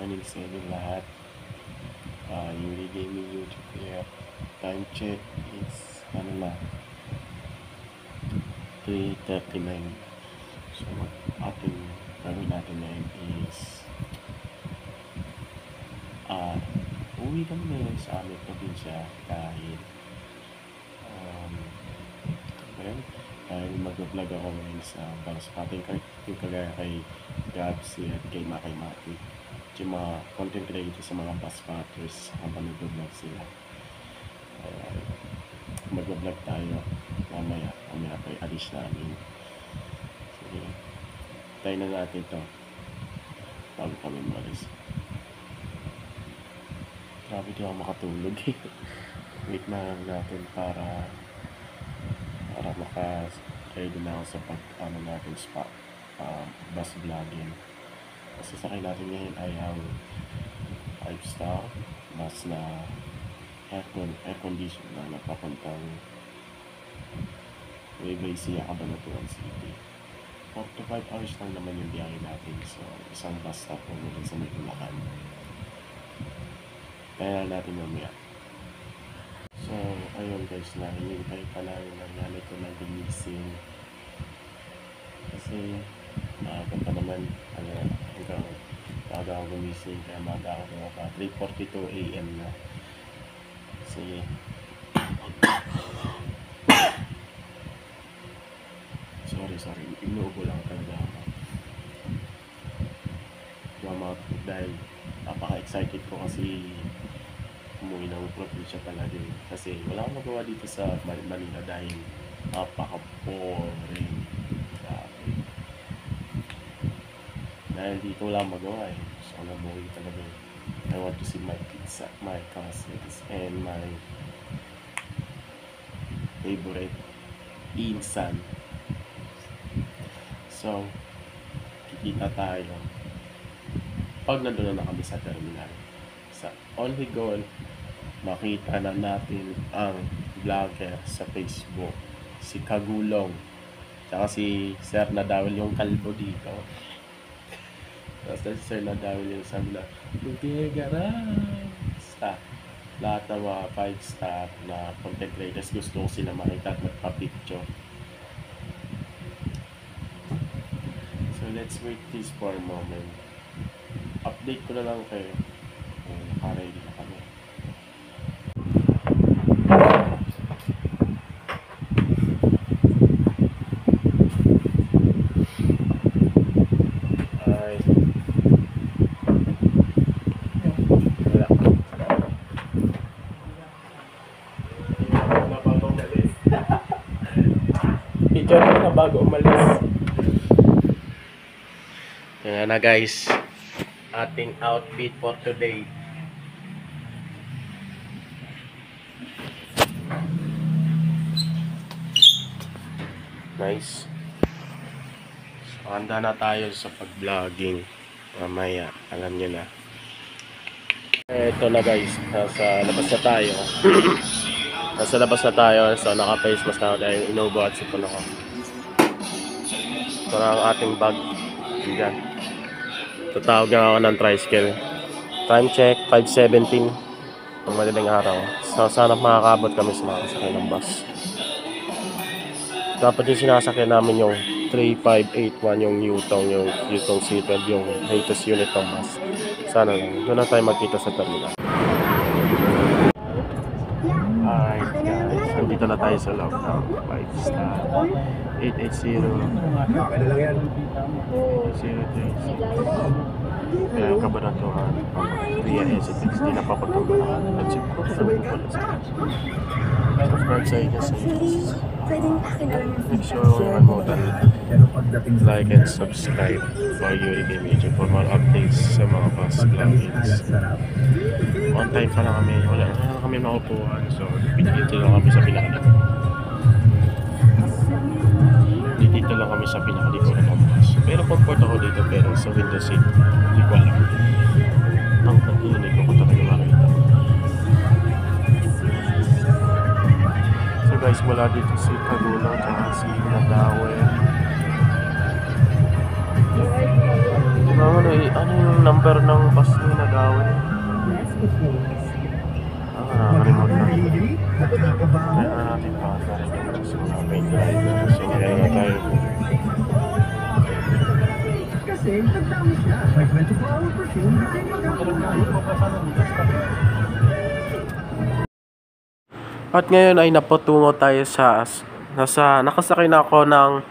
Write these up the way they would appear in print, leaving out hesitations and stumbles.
morning sa inyo lahat. Yuri Gaming YouTube here. Time check is 3:39. So ating gagawin natin ngayon is uwi kami ngayon sa aming probinsya dahil mag-vlog ako ngayon sa Balaspating yung kagaya kay Gabs at kay Maki yung mga content creators sa mga bus packers habang nag-vlog sila. Mag-vlog tayo mamaya pa i-alish namin. Sige, tayo na natin ito bago kami malis. Grabe di ako makatulog wait na lang natin para maka-ready na ako sa natin spot bus vlogging. Kasi sakay natin ngayon ay ang 5-star bus na air condition na napapuntang Nueva Cabanatuan City. 4 to 5 hours lang naman yung biyahe natin. So isang bus stop po muna sa may Bulacan. Kaya natin mamaya. So ayun guys, nahihintay pa namin ng nanay ko na gumising. Kasi maaga pa naman hanggang maaga ako gumising, kaya maaga ako kumapa. 3:42 AM na. Kasi sorry, inuubo lang talaga ako. Dahil napaka-excited ko kasi umuwi ng probinsya talaga kasi wala akong magawa dito sa Manila dahil napaka-boring. Dahil dito wala akong magawa so nabuhay talaga. I want to see my kids, my cousins, and my favorite insan. So kikita tayo pag nandun na kami sa terminal. Sa only goal, makita na natin ang vlogger sa Facebook, si Kagulong, tsaka si Sir Nadawil yung kalbo dito. Tapos si Sir Nadawil yung sabi na Basta lahat ng mga 5-star na content creators gusto ko sila makita at magpa-picture. So let's wait this for a moment. Update ko na lang kayo kung naka-ready na kami. Picture ko na bago umalis. Kaya na guys, ating outfit for today. Nice. So, handa na tayo sa pag-vlogging mamaya, alam nyo na. Ito na guys, nasa labas na tayo. So naka-face mask na ako dahil inubo at sipon ako. Ito na ang ating bag. Diyan. Tatawag na ako ng tricycle. Time check 5:17 pang madaling araw. So sana makakabot kami sa mga kasakay ng bus. Dapat yung sinasakyan namin yung 3581 yung Yutong C12 yung latest unit ng bus. Sana lang doon na tayo magkita sa terminal. Alright guys, nandito na tayo sa loob ng 5-star 880 kaya Cabanatuan via SFX. Di na papagkabalakan at siguro subscribe sa inyo sa make sure like and subscribe for Yuri Gaming YouTube for more updates sa mga bus vloggings. On time pa lang kami, wala na kami makupuhan, so dito lang kami sa dito lang kami sa pinakalikod ng bus. Pero comfort ako dito, pero sa window seat hindi ko alam ang pag-inig ko talaga makita. So guys, mula dito si Kagulong at si Nadawil. Ano ano yung number ng bus na nagawin? Nakakalimutan na. Kaya na natin pakasarinig sa mga main driver. Kasi ngayon na tayo. Kasi nagtamo siya. May 24-hour perfume na ay At ngayon ay napatungo tayo nakasakay na ako ng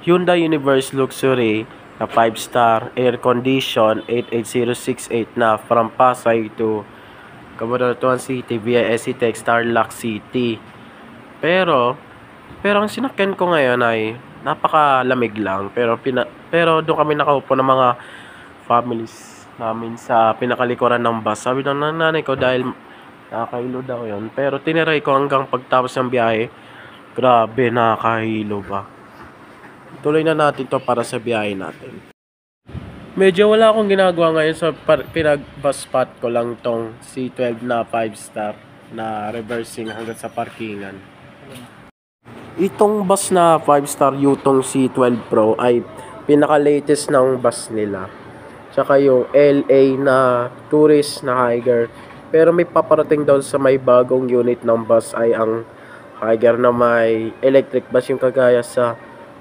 Hyundai Universe Luxury na 5-star air condition 88068 na from Pasay to Cabanatuan City via SCTEX Tarlac City. Pero ang sinakyan ko ngayon ay napakalamig lang, pero doon kami nakaupo ng mga families namin sa pinakalikuran ng bus. Sabi ng nanay ko dahil nakakahilo daw yun, pero tiniray ko hanggang pagtapos ng biyahe. Grabe, nakakahilo ba. Tuloy na natin to para sa biyahe natin. Medyo wala akong ginagawa ngayon, so pinag-bus spot ko lang tong C12 na 5-star na reversing hanggang sa parkingan. Itong bus na 5-star Yutong C12 Pro ay pinaka-latest ng bus nila. Tsaka yung LA na tourist na Higer. Pero may paparating daw sa may bagong unit ng bus ay ang Higer na may electric bus, yung kagaya sa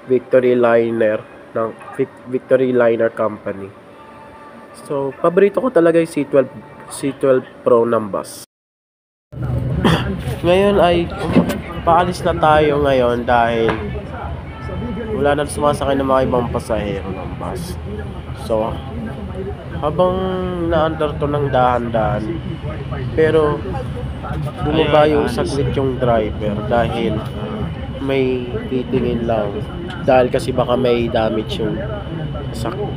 Victory Liner ng Victory Liner Company. So, paborito ko talaga yung C12 Pro ng bus. Ngayon ay paalis na tayo ngayon dahil wala na sumasakay ng mga ibang pasahero ng bus. So, habang na-under to ng dahan-dahan, pero bumaba yung saglit yung driver dahil may titingin lang, dahil kasi baka may damage yung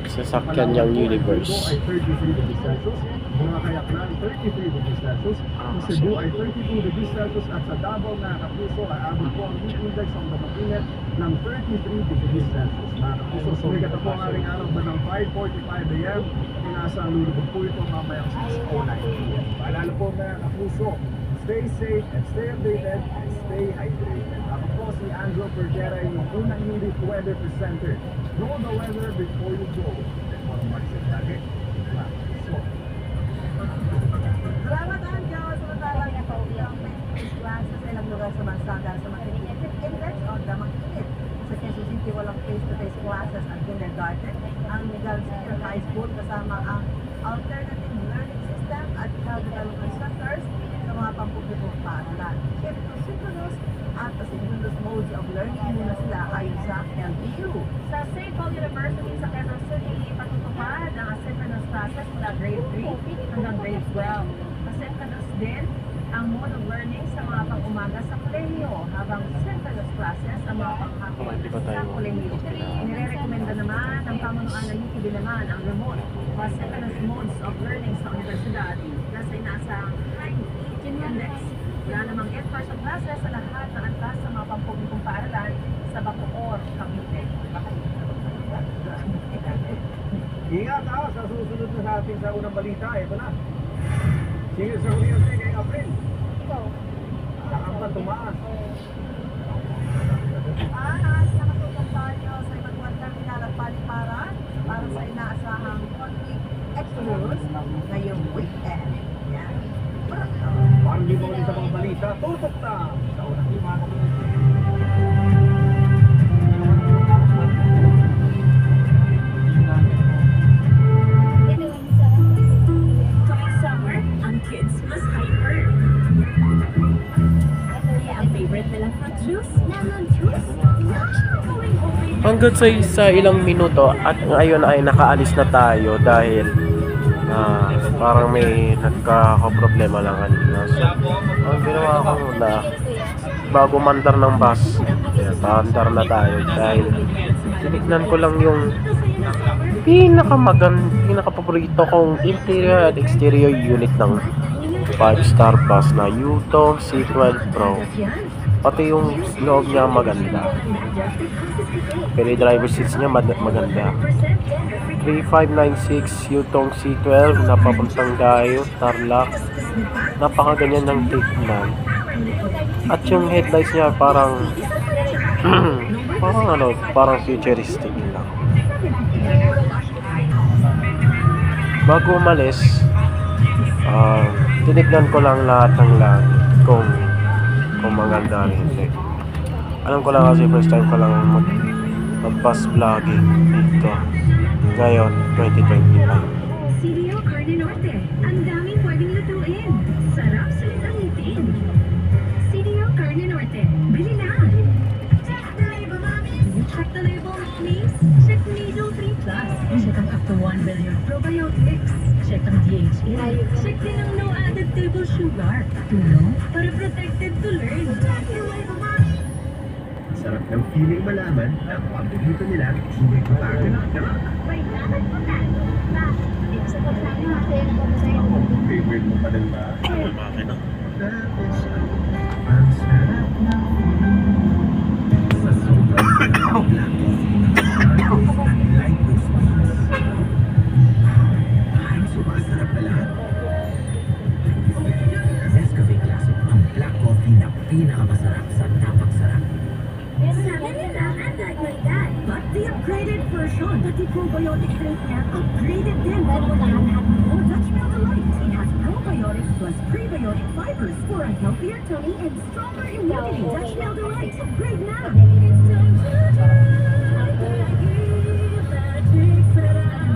sasakyan niyang Universe. Mga Kayaklan, 33 degrees Celsius. Sa Cebu ay 32 degrees Celsius at sa Davao na Kapuso ay abot po ang heat index ng mag-init ng 33 degrees Celsius. Mga Kapuso, sumigat po ang aring araw ba ng 5:45 AM. Inasang lulubog po ito mamayang 6:09 PM. Paalala po mga Kapuso, stay safe and stay updated and stay hydrated. Ako po si Angelo Pergera, yung unang unit weather presenter. Know the weather before you go. And more market lagi. Mga Kapuso. Salamat ang Diyos sa matalang na paulang face classes ay naglugar sa bansa dahil sa matinding index o damang init. Sa Quezon City, walang face-to-face classes at kindergarten. Ang Miguel Senior High School kasama ang alternative learning system at child development centers sa mga pampublikong paaralan. Shift to synchronous at asynchronous modes of learning muna sila ayon sa LPU. Sa St. Paul University sa Quezon City, patutupad ang asynchronous classes mula grade 3 hanggang grade 12. Asynchronous din ang mode of learning sa mga pang-umaga sa kolehiyo, habang synchronous classes sa mga pang-hapon sa kolehiyo. Inirekomenda naman ng pamunuan ng UTB naman ang remote o asynchronous modes of learning sa universidad na sa inaasang high teaching index. Wala namang in-person classes sa lahat ng antas sa mga pampublikong paaralan sa Bacoor, Cavite. Ingat ha, sa susunod na sa ating sa unang balita, ito na. Sige sa kuryente kay April. Saan pa tumaas? Nakatutok tayo sa iba't ibang terminal at paliparan para sa inaasahang conflict exodus ngayong weekend. Yan. Parang di mo ulit sa mga balita, tutok na sa unang lima. Tuwing summer, ang kids mas hyper. Kaya ang favorite nilang fruit juice, lemon juice. Hanggang sa ilang minuto at ngayon ay nakaalis na tayo dahil parang may nagkakaproblema lang kanina. So, ang ginawa ko na bago mandar ng bus, mandar na tayo dahil tinignan ko lang yung pinaka-paborito kong interior at exterior unit ng 5-star bus na Yutong C12 Pro. Pati yung loob niya maganda. Pero yung driver seats niya maganda. 3596 Yutong C12 na papuntang Dayo, Tarlac. Napakaganyan ng tignan. At yung headlights niya parang parang futuristic lang. bago umalis, tinignan ko lang lahat ng langit kung maganda rin hindi. Alam ko lang kasi first time ko lang mag-pass vlogging dito ngayon 2025. CDO Carne Norte. Ang daming pwedeng lutuin. Sarap sulit ang ngipin. CDO Carne Norte. Bili na! Check the label, mommies! Check the label, mommies! Check Nasal 3 Plus. Check ang up to 1 billion probiotics. Check ang DHA. Check din ang no added table sugar. Tulong para protected to learn. Check the label, mommies! Sarap ng feeling malaman na ang paborito nila hindi ko kagad. Wait, dapat po tayo. Ba, dito sa pagsabi natin kung sa'yo. Favorite mo pa rin ba? Makina. Ang sarap ng sa sobrang sarap lang. Unlike those ones. Parang sumasarap na lahat. Nescafe Classic, ang black coffee na pinakamasarap sa napagsarap. Sabi nila, unlike my dad, but the upgraded version, pati probiotic drink niya, upgraded din from lahat mo. Dutch Milk Delight. It has probiotics plus prebiotic fibers for a healthier tummy and stronger immunity. Dutch Milk Delight. Upgrade na! It's time to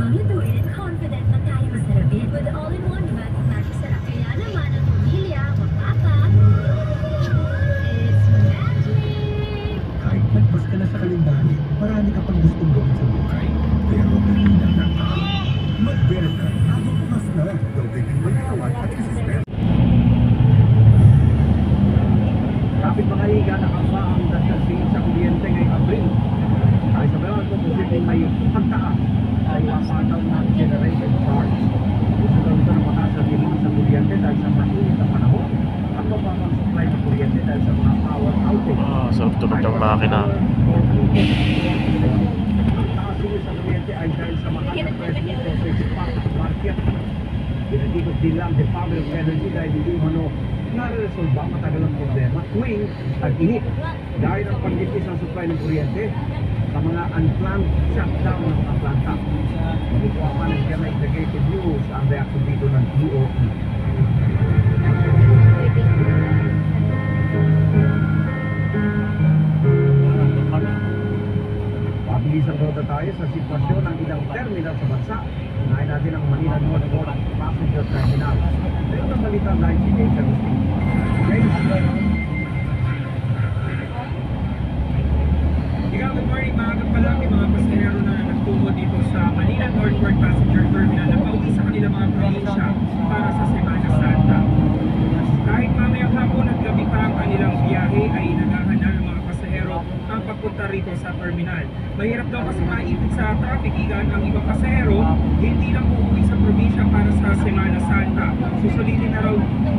Malutuin, confident na tayo masarapin. With all-in-one match sarap. Kaya naman ang pamilya, magpapa. It's magic! Kahit nagpas ka na sa kalendaryo, marami ka pang gustong gawin sa buhay. Pero kanina na mag-Berta, habang mas na, daw tigil may katawan at resistent. Kapit mga higa na kamba ang dasasingin sa kuryente ngayong Abril. Ay sa meron kung posibleng may pagtaas ay mapataw na generation charge. Gusto daw ito ng mataas ang bilang sa kuryente dahil sa mainit na panahon at mababang supply ng kuryente dahil sa mga power outage. Sarap tunog ng makina. Ang taas din sa kuryente ay dahil sa mahal na presyo sa spot market. Pinatikot din lang Department of Energy dahil hindi umano nare-resolve ang matagal ang problema tuwing tag-init. Dahil ang pagdipis ng supply ng kuryente sa mga unplanned shutdown ng mga planta. Magkukuha pa ng Gemma Integrated News ang reaction dito ng DOE. Pabilisang roda tayo sa sitwasyon ng ilang terminal sa bansa. Unahin natin ang Manila Northport Passenger Terminal. Ito ang balita dahil si James Agustin. James, Good morning, maaga pa lang may mga pasahero na nagtungo dito sa Manila Northport Passenger Terminal na pauwi sa kanilang mga probinsya para sa Semana Santa. Kahit mamayang hapon at gabi pa ang kanilang biyahe ay naghahanap ng mga pasahero ang pagpunta rito sa terminal. Mahirap daw kasi maipit sa traffic igan ang ibang pasahero, hindi lang uuwi sa probinsya para sa Semana Santa. Susulitin na raw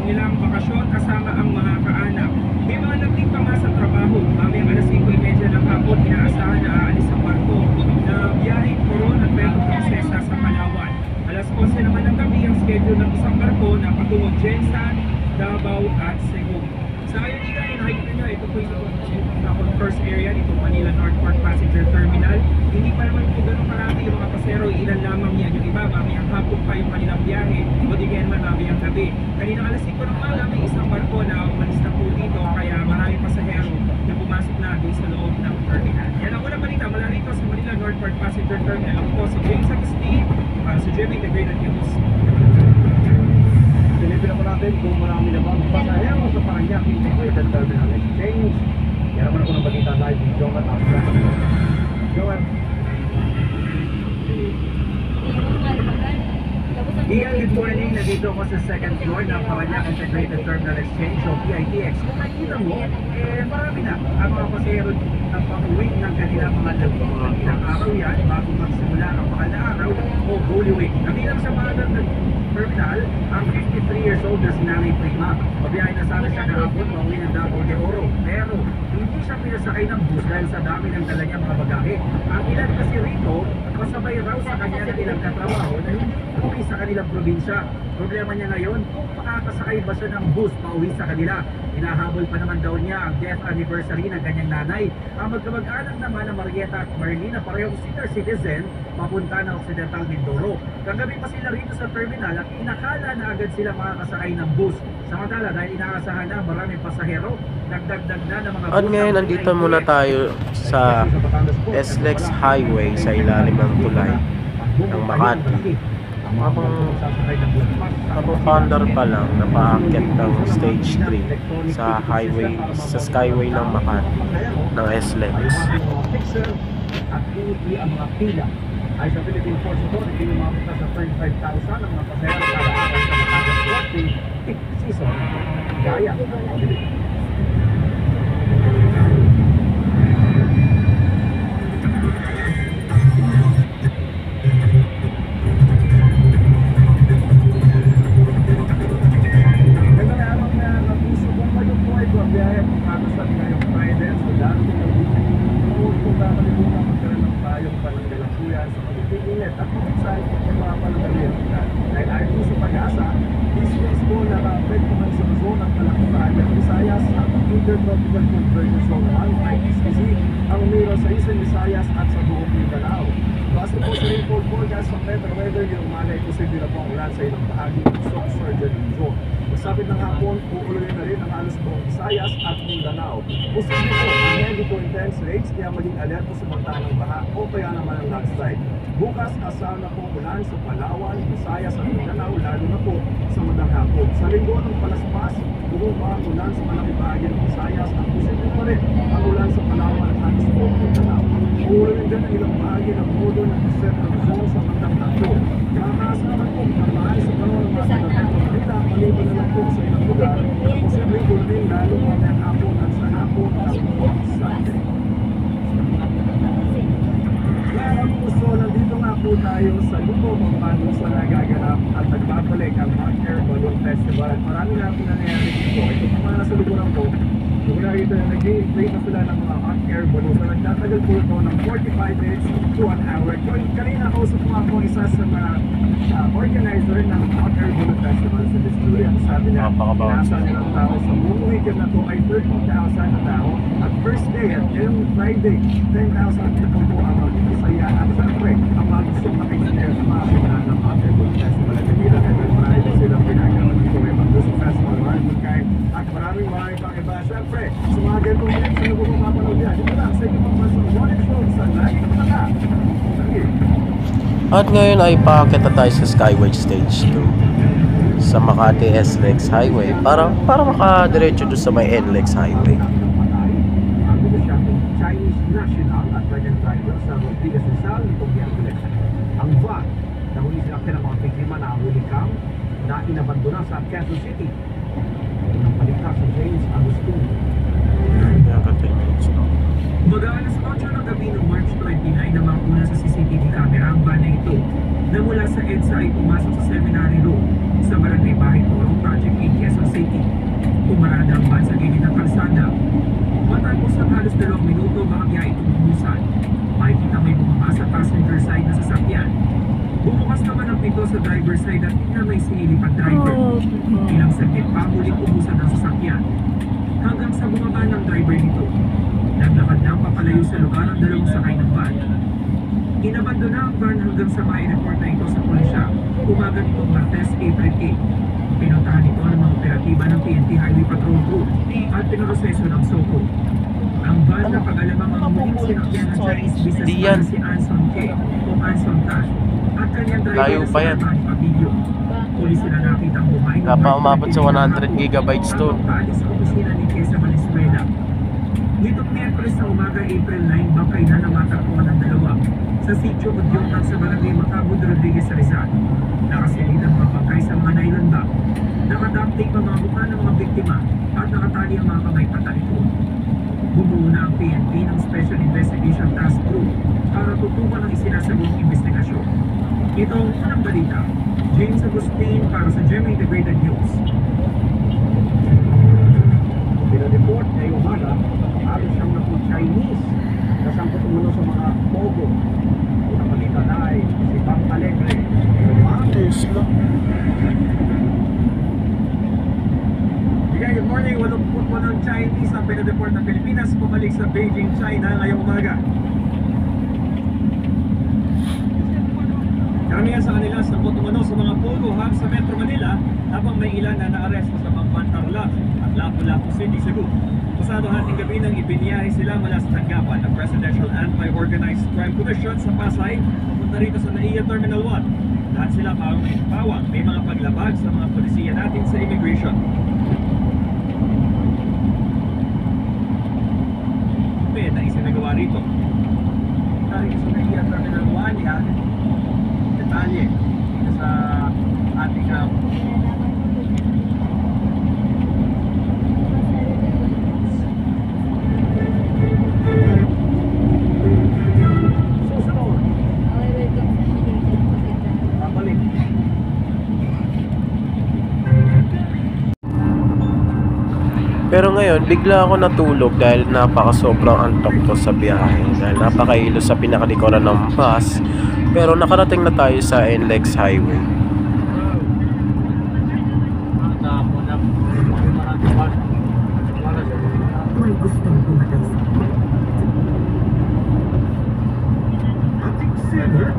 nilang bakasyon kasama ang mga kaanak. May mga nagling pa nga sa trabaho. Mamayang alas 5:30 ng hapon, inaasahan na aalis ang barko na biyahe Coron at Puerto Princesa sa Palawan. Alas 11 naman ng gabi ang schedule ng isang barko na patungong Jensan, Davao at Cebu. Sa ngayon, nakikita nyo, ito po yung first area dito Manila Northport Passenger Terminal. Hindi pa naman po ganun karami yung mga pasero, ilan lamang yan. Yung iba, mamayang hapon pa yung kanilang biyahe, o di kaya naman mamayang gabi. Kanina alas 5 ng umaga, may isang barko na umalis na po dito, kaya maraming pasahero na pumasok na doon sa loob ng terminal. Yan ang unang balita mula rito sa Manila Northport Passenger Terminal. Ako po si James Agustin, para sa GMA Integrated News. silipin naman natin kung marami na bang pasahero sa Paranaque Integrated Terminal Exchange. Yan naman ako ng balita live ni Joel Abra. Joel. Ian, good morning. Nandito ako sa second floor ng Paranaque Integrated Terminal Exchange o PITX. Kung nakikita mo, marami na ang mga pasahero na pang-uwi ng kanilang mga labing ilang araw yan bago magsimula ang mahal na araw o Holy Week. Kabilang sa mga terminal, ang 53 years old na si Nanay Prima. Pabiyahe na sana siya kahapon, mauwi ng Davao de Oro. Pero hindi siya pinasakay ng bus dahil sa dami ng dala niya mga bagahe. Ang ilan kasi rito, Kasabay raw sa kanya ng ilang katrabaho na hindi umuwi sa kanilang probinsya. Problema niya ngayon, makakasakay ba siya ng bus pauwi sa kanila? Hinahabol pa naman daw niya ang death anniversary ng kanyang nanay. Ang magkamag-anak naman na Marieta at Marlene na parehong senior citizen papunta ng Occidental Mindoro. Kagabi pa sila rito sa terminal at inakala na agad sila makakasakay ng bus. Samantala dahil inaasahan na maraming pasahero, nagdagdag na ng mga At ngayon, nandito muna tayo sa SLEX Highway sa ilalim ng tulay ng Makati. Habang founder pa lang, napaakyat ng stage 3 sa highway, sa skyway ng Makati, ng SLEX. At inuwi ang mga pila. Ay sa Philippine Ports Authority, umabot na sa 35,000 ang mga pasahero para sa Batangas Port peak season. Gaya. Intertropical Convergence Zone 1 ITCZ ang umiro sa Eastern Visayas at sa buong Mindanao. Base po sa rainfall forecast ng Metro Weather, yung umaga ay posible na po ang ulan sa ilang bahagi ng Surgeon Zone. Masapit ng hapon, uulan na rin ang halos buong Visayas at Mindanao. Posible po ang heavy to intense rains kaya maging alerto sa banta ng baha o kaya naman ang landslide. Bukas, asahan na po ulan sa Palawan, Visayas at Mindanao, lalo na po sa madang hapon. Sa linggo ng palaspas, bumaba ang ulan sa malaking bahagi ng Visayas at posible pa rin ang ulan sa Palawan at halos buong Mindanao. Uulan din ang ilang bahagi ng modo ng Central Zone sa bandang Taclo. Nakakaasa naman po ang mahal sa panahon ng mga taga-Manila, maliban na lang po sa ilang lugar na posibleng gulmin lalo mamayang hapon at sa hapon at buong Sunday. So, nandito nga po tayo sa Lugo, Pampano sa nagaganap at nagbabalik ang Hot Air Balloon Festival. At marami na po nangyayari dito. Ito po mga nasa luguran po. Kung nakita na nag-i-inflate na sila ng mga hot air balloon. So, nagtatagal po ito ng 45 minutes to 1 hour. Kanina kausap ko nga po isa sa mga organizer ng Hot Air Balloon Festival sa Disturia. Sabi niya, nasa nilang tao sa buong weekend na to ay 30,000 na tao. At first day, at ngayong Friday, 10,000 people po ang mag-isaya. At siyempre, ang mga gusto makikita sa mga pinaan ng Hot Air Balloon Festival. At hindi lang ito, marami po silang pinagawa dito. May mag-gusto festival, maraming kain, at maraming pang iba. Siyempre, sa mga ganitong minutes na nagpapapanood yan, dito lang sa inyo pang mas morning show sa Lagi ng Mata. Sige. At ngayon ay paakyat na tayo sa Skyway Stage 2 sa Makati SLEX Highway para makadiretso doon sa may NLEX Highway. Ang Chinese national at kanyang driver sa Rodriguez Rizal nitong Miyerkules. Ang van, nahuli sila ng mga biktima na huli cam na inabandona sa Quezon City. Ang paligtas sa James Agustin. Mag-aalas alas 8 ng gabi noong March 29 na makuna sa CCTV camera ang van na ito na mula sa EDSA ay pumasok sa seminary room sa Barangay Bahay Toro, Project 8, Quezon City. Pumarada ang van sa gilid ng kalsada. Matapos ang halos 2 minuto, bahagya itong bumusan. Makikita may bumaba sa passenger side na sasakyan. Bumukas naman ang pinto sa driver side at hindi na may sinilip ang driver. Ilang saglit pa muling umusan ang sasakyan. Hanggang sa bumaba ng driver nito. Naglakad na papalayo sa lugar ang dalawang sakay ng van. Inabandona ang van hanggang sa mai-report na ito sa pulisya. Umaga nitong Martes, April 8. Pinuntahan ito ng mga operatiba ng PNP Highway Patrol Group at pinoroseso ng SOCO. Ang van na pag-alamang ang muling sinakyan ng Chinese businessman si Anson K. o Anson Tan at kanyang driver layo pa yan. Pabidyo. Pulis sila nakita ang buhay ng Umabot sa 100 gigabytes to. Paalis sa opisina ni Quezon Valenzuela. Nitong Miyerkules sa umaga, April 9, bangkay na namatagpuan ng dalawa sa sitio Udyongan sa Barangay Macabud, Rodriguez, Rizal. Nakasilid ang mga bangkay sa mga nylon bag. Nakadapting ang mga mukha ng mga biktima at nakatali ang mga kamay patalikod. Bumuo na ang PNP ng Special Investigation Task Group para tutukan ang isinasagong investigasyon. Ito ang unang balita. James Agustin para sa GMA Integrated News. Pinareport ngayong umaga, halos siyang na Chinese na sangkot umano sa mga pogo. Nabalita na airport ng Pilipinas pabalik sa Beijing, China ngayong umaga. Karamihan sa kanila sa umano sa mga photo hub sa Metro Manila habang may ilan na naaresto sa Bamban, Tarlac at Lapu-Lapu City, Cebu. Pasado hating gabi nang ibiniyahe sila mula sa tanggapan ng Presidential Anti-Organized Crime Commission sa Pasay papunta rito sa NAIA Terminal 1. Lahat sila parang may pawang, may mga paglabag sa mga polisiya natin sa immigration. Na isinagawa rito. Dahil sa NAIA Terminal 1 yan, detalye dito sa ating susunod. Babalik. Pero ngayon, bigla ako natulog dahil napaka-sobrang antok ko sa biyahe. Dahil napakailo sa pinakalikora ng bus. Pero nakarating na tayo sa NLEX Highway. May gustong pumatay sa ating sinner.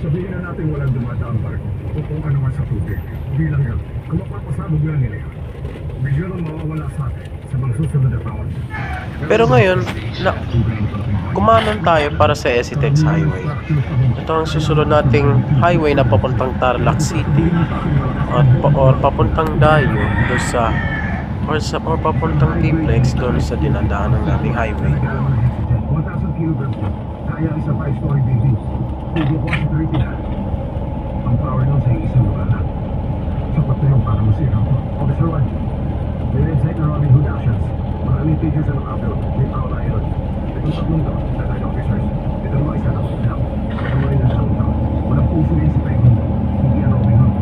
Sabihin na natin walang dumadaang barko o kung ano man sa tubig. Bilang yan, kung mapapasabog lang nila yan, bigyan ang mawawala sa atin sa mga susunod na taon. Pero ngayon, kumanan tayo para sa SCTEX Highway. Ito ang susunod nating highway na papuntang Tarlac City at papuntang Dayo doon sa or papuntang T-Flex doon sa dinadaanan nating highway. 1,000 kilograms na, kaya isa 5-story building. Hindi ko ang 30 na. Ang power nun sa isang lugar na. Sapat na yung para masira ko. Officer 1, may insight na Robin Hood actions. Maraming figures ang upload. May power iron. Itong tatlong to, sa nine officers. Ito naman isa na ako na. Ito mo rin na dalawang tao. Walang puso rin sa Peggy. Hindi ang Robin Hood.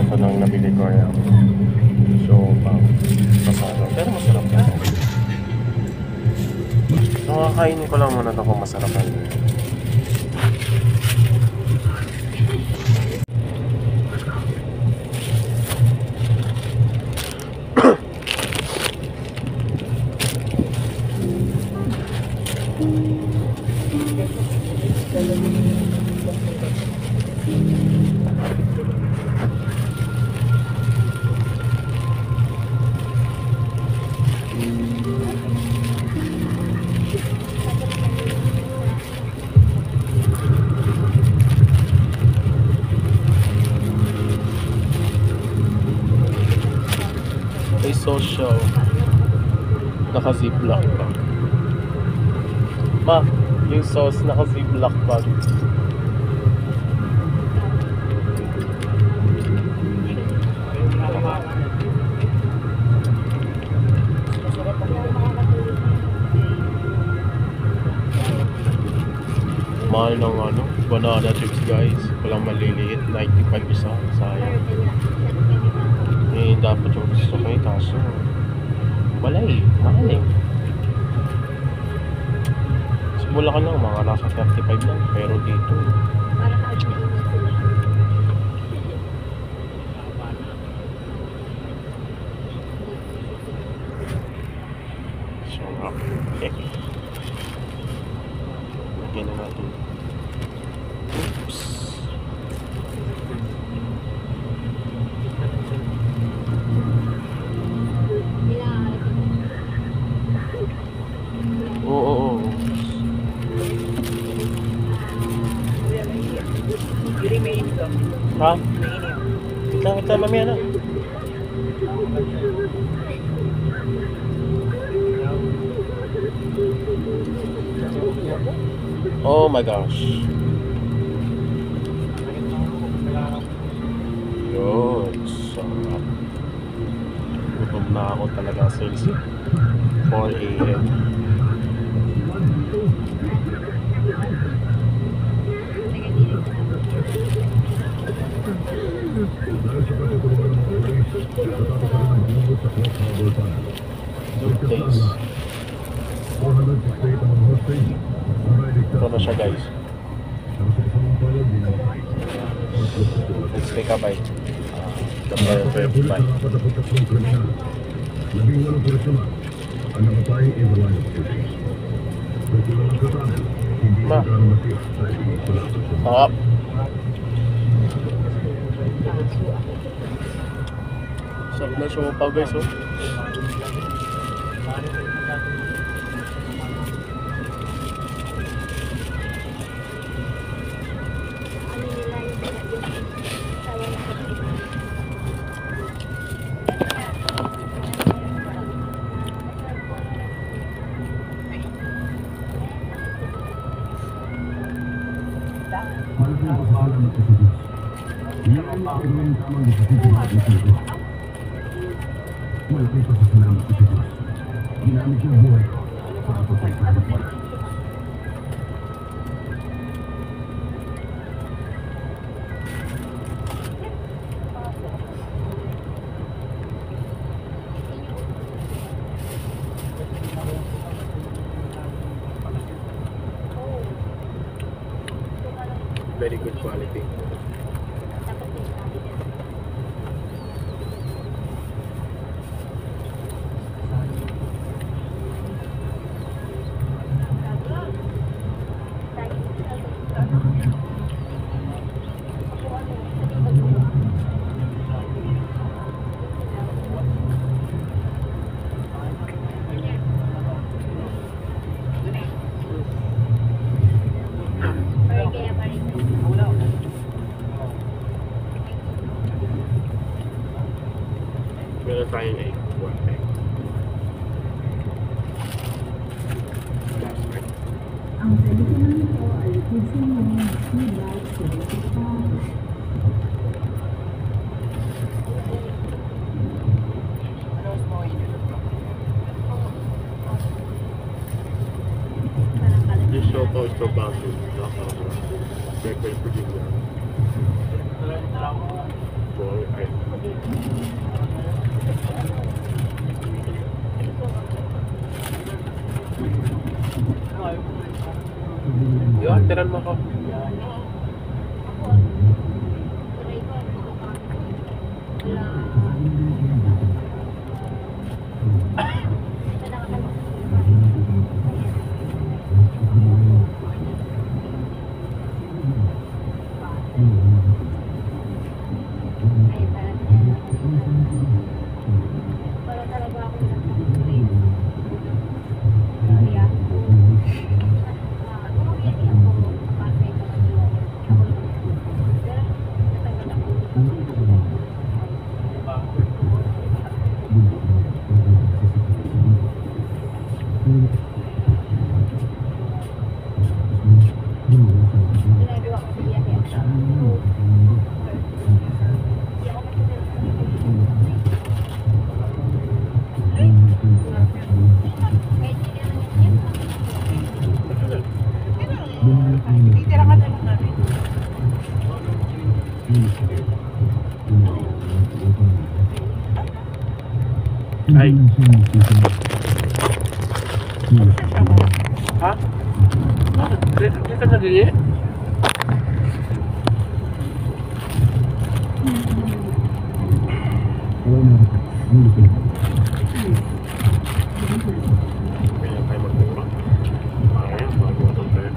ito nang nabili ko yan. So, masarap. Pero masarap na. So, kakainin ko lang muna ito kung masarap na. May social. Naka-ziplock pa. Ma, yung sauce naka-ziplock pa. Mahal ng ano, banana chips guys. Walang maliliit, 95 isa. Sayang. Eh, dapat yung gusto ko eh, kaso wala eh, mahal eh. Sa Bulacan lang, mga nasa 35 lang. Pero dito sarap. Lagyan na natin. Oops. Oo. Ha? Kita mamaya na. Oh my gosh. Yun, sarap. Gutom na ako talaga sa 4 AM. Good taste. Ito na siya guys. Let's take a bite. The perfect bite. Ma. Sarap. Sarap na siopaw guys oh. Very good quality. Meron tayong egg. One egg. Ang pwede ko naman ito ay kutsin mo ng feedback sa basic This siopaw is for Basil. Check it for you. Buhay ay. Yun, tiran mo ko. Wala talaga ako nag-grade. Kaya, ginagawa ko siya kaya Ay. Ha? Hindi ka nalili? Kailan tayo magmura? Ayun, magmura tayo.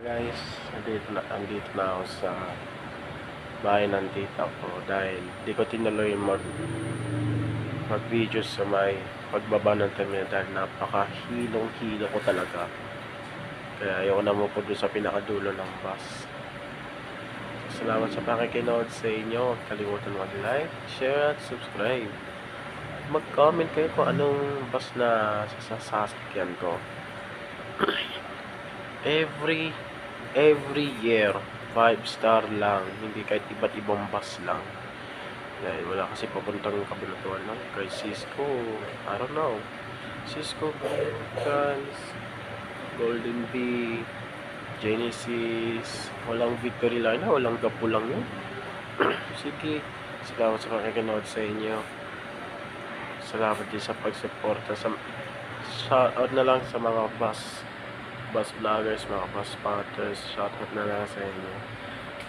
Guys, andito na ako sa bahay ng tita ko dahil di ko tinuloy mag-video sa may pagbaba ng terminal dahil napaka-hilong-hilo ko talaga. Kaya ayoko na po doon sa pinakadulo ng bus. Salamat sa pakikinood sa inyo. Huwag kalimutan mag-like, share at subscribe. Mag-comment kayo kung anong bus na sasakyan ko. Every year 5-star lang, hindi kahit iba't ibang bus lang. Dahil wala kasi papuntang Cabanatuan lang kay Cisco, I don't know, Cisco, Guns, Golden Bee, Genesis, walang Victory Line, walang Gapo lang yun. Sige, salamat sa pakikinood sa inyo. Salamat din sa pagsuporta. Shoutout na lang sa mga bus vloggers, mga bus spotters. Shoutout na lang sa inyo.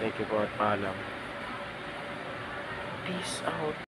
Thank you po at paalam. Peace out.